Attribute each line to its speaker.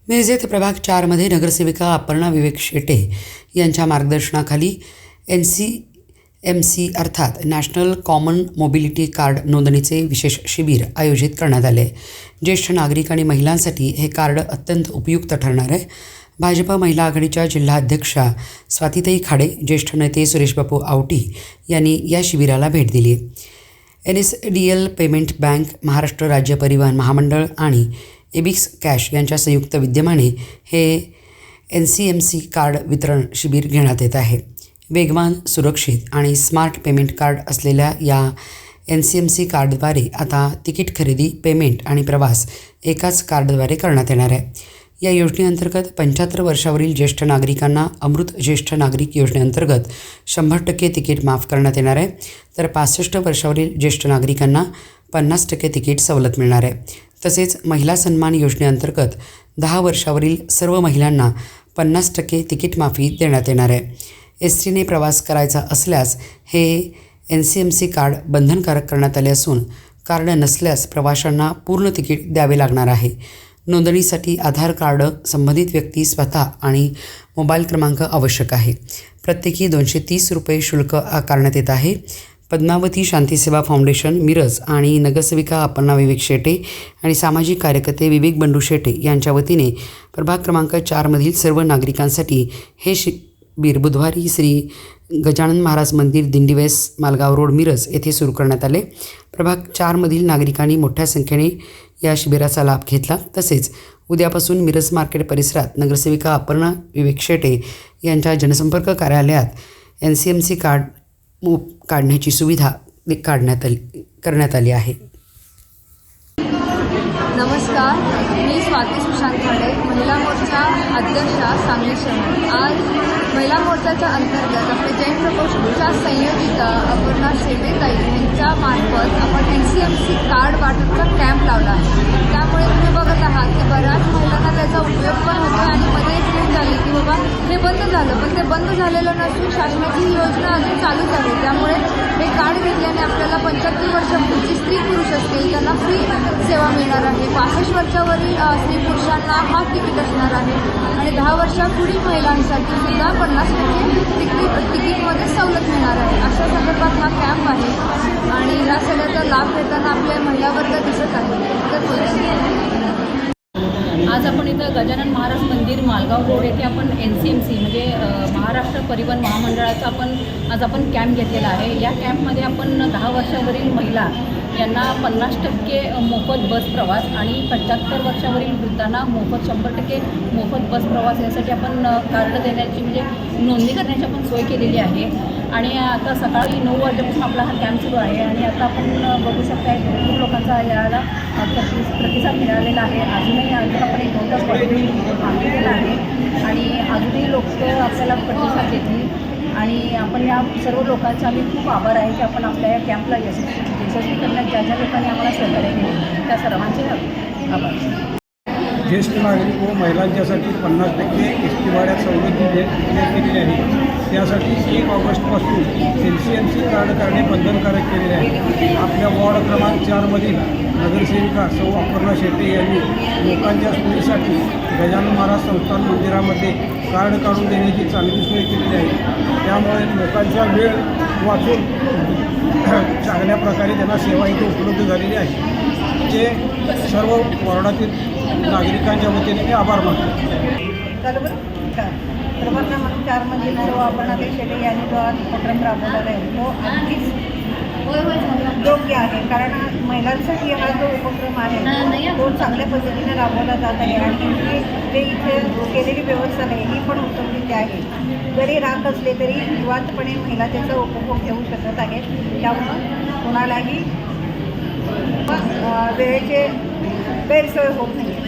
Speaker 1: मिरजेत प्रभाग 4मध्ये नगरसेविका अपर्णा विवेक शेटे यांच्या मार्गदर्शनाखाली NCMC अर्थात नॅशनल कॉमन मोबिलिटी कार्ड नोंदणीचे विशेष शिबिर आयोजित करण्यात आले. ज्येष्ठ नागरिक आणि महिलांसाठी हे कार्ड अत्यंत उपयुक्त ठरणार आहे. भाजप महिला आघाडीच्या जिल्हा अध्यक्षा स्वातीताई खाडे, ज्येष्ठ नेते सुरेशबापू आवटी यांनी या शिबिराला भेट दिली. NSDL पेमेंट बँक, महाराष्ट्र राज्य परिवहन महामंडळ आणि एबिक्स कॅश यांच्या संयुक्त विद्यमाने हे NCMC कार्ड वितरण शिबिर घेण्यात येत आहे. वेगवान, सुरक्षित आणि स्मार्ट पेमेंट कार्ड असलेल्या या NCMC कार्डद्वारे आता तिकीट खरेदी, पेमेंट आणि प्रवास एकाच कार्डद्वारे करण्यात येणार आहे. या योजनेअंतर्गत 75 वर्षावरील ज्येष्ठ नागरिकांना अमृत ज्येष्ठ नागरिक योजनेअंतर्गत 100% तिकीट माफ करण्यात येणार आहे, तर 65 वर्षावरील ज्येष्ठ नागरिकांना 50% तिकीट सवलत मिळणार आहे. तसेच महिला सन्मान योजनेअंतर्गत 10 वर्षावरील सर्व महिलांना 50% तिकीट माफी देण्यात येणार आहे. STने प्रवास करायचा असल्यास हे NCMC कार्ड बंधनकारक करण्यात आले असून कार्ड नसल्यास प्रवाशांना पूर्ण तिकीट द्यावे लागणार आहे. नोंदणीसाठी आधार कार्ड, संबंधित व्यक्ती स्वतः आणि मोबाईल क्रमांक आवश्यक आहे. प्रत्येकी 230 रुपये शुल्क आकारण्यात येत आहे. पद्मावती शांतीसेवा फाउंडेशन, मिरज आणि नगरसेविका अपर्णा विवेक शेटे आणि सामाजिक कार्यकर्ते विवेक बंडू शेटे यांच्या वतीने प्रभाग क्रमांक 4मधील सर्व नागरिकांसाठी हे शिबिर बुधवारी श्री गजानन महाराज मंदिर, दिंडीवेस, मालगाव रोड, मिरज येथे सुरू करण्यात आले. प्रभाग 4मधील नागरिकांनी मोठ्या संख्येने या शिबिराचा लाभ घेतला. तसेच उद्यापासून मिरज मार्केट परिसरात नगरसेविका अपर्णा विवेक शेटे यांच्या जनसंपर्क कार्यालयात NCMC कार्ड काढण्याची सुविधा करण्यात आली आहे.
Speaker 2: नमस्कार, मी स्वाती सुशांत खाडे, महिला मोर्चा अध्यक्षा, सांगली शहर. आज महिला मोर्चाच्या अंतर्गत आपले जैन प्रकोष्ठच्या संयोजिका अपर्णा शेटेताई यांच्या मार्फत आपण NCMC कार्ड वाटपचा कॅम्प लावला आहे. त्यामुळे तुम्ही बघत आहात की बऱ्याच महिलांना त्याचा उपयोग पण होतो आणि मध्ये एक न्यूज झाली की बाबा हे बंद झालं, पण ते बंद झालेलं नसून शासनाची ही योजना अजून चालूच आहे. त्यामुळे हे कार्ड घेतल्याने आपल्याला 75 वर्षापूर्वी स्त्री पुरुष असतील त्यांना फ्री सेवा मिळणार आहे. 65 वर्षावरील स्त्री पुरुषांना हाफ तिकीट असणार आहे आणि 10 वर्षापुढील महिलांसाठी सुद्धा 50% तिकीटमध्ये सवलत मिळणार आहे. अशा संदर्भात हा कॅम्प आहे आणि या सगळ्याचा लाभ घेताना आपल्या महिला वर्ग दिसत आहे.
Speaker 3: आज आपण इथं गजानन महाराज मंदिर, मालगाव रोड येथे आपण NCMC म्हणजे महाराष्ट्र परिवहन महामंडळाचा आज आपण कॅम्प घेतलेला आहे. या कॅम्पमध्ये आपण 10 वर्षावरील महिला यांना 50% मोफत बस प्रवास आणि 75 वर्षावरील वृद्धांना 100% मोफत बस प्रवास यासाठी आपण कार्ड देण्याची म्हणजे नोंदणी करण्याची आपण सोय केलेली आहे. आणि आता सकाळी 9 वाजल्यापासून आपला हा कॅम्प सुरू आहे आणि आता आपण बघू शकता भरपूर लोकांचा याला प्रतिसाद मिळालेला आहे. अजूनही आपण एक 2 तास थांबलेला आहे आणि अजूनही लोक आपल्याला प्रतिसाद देतील आणि आपण या सर्व लोकांचा आम्ही खूप आभार आहे की आपण आपल्या या कॅम्पला यशस्वी करण्यात ज्या लोकांनी आम्हाला सहकार्य केले त्या सर्वांचे आभार.
Speaker 4: ज्येष्ठ नागरिक व महिलांच्यासाठी 50% ST भाड्यात सवलत केलेली आहे. त्यासाठी 1 ऑगस्टपासून NCMC कार्ड काढणे बंधनकारक केलेले आहे. आपल्या वॉर्ड क्रमांक 4मधील नगरसेविका सौ अपर्णा शेटे यांनी लोकांच्या सोयीसाठी गजानन महाराज संस्थान मंदिरामध्ये कार्ड काढून देण्याची चांगली सोय केलेली आहे. त्यामुळे लोकांचा वेळ वाचून चांगल्या प्रकारे त्यांना सेवा इथे उपलब्ध झालेली आहे. ते सर्व वॉर्डातील नागरिकांच्या वतीने मी आभार मानतो.
Speaker 5: प्रभाग क्रमांक 4मधील सौ अपर्णा शेटे यांनी जो आज उपक्रम राबवलेला आहे तो अगदीच योग्य आहे. कारण महिलांसाठी हा जो उपक्रम आहे तो चांगल्या पद्धतीने राबवला जात आहे आणि जे इथे केलेली व्यवस्था आहे ही पण उत्तमरित्या आहे. जरी राख असले तरी निवांतपणे महिला त्याचा उपभोग घेऊ शकत आहेत. त्यामुळं कोणालाही वेळेचे गैरसोय होत नाही.